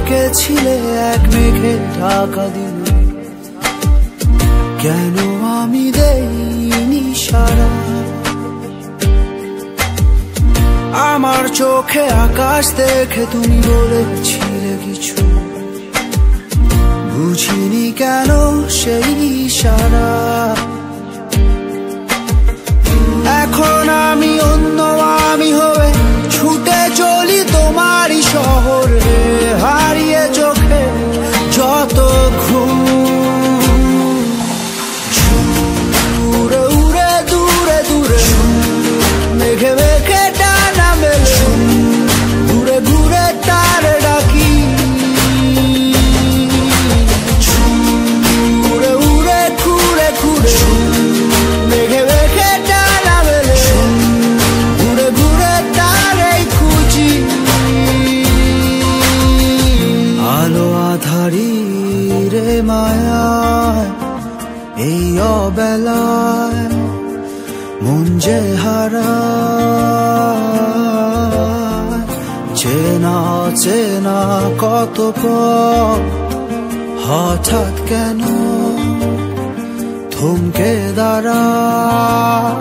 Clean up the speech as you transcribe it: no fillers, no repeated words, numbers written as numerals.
ডেকেছিলে এক মেঘে ঢাকা দিলে, কেন আমি দেইনি সাড়া? আমার চোখে আকাশ দেখে তুমি বলেছিলে কিছু, বুঝিনি কেন সেই ইশারা। এখন আমি অন্য আমি হয়ে ছুটে চলি তোমারই শহরে, হারিয়ে চোখে যত ঘুম। উড়ে উড়ে দূরে দূরে মেঘে মেঘে টানা মেলে, ঘুরে ঘুরে তার ডাকি। উড়ে উড়ে ঘুরে ঘুরে মেঘে মেঘে টানা মেলে, ঘুরে ঘুরে তারই খুঁজি। আলো আধারি রে মায়ায় এই অবেলায় মন যে হারায়, চেনা চেনা কত পথ হঠাৎ কেন থমকে দাঁড়ায়।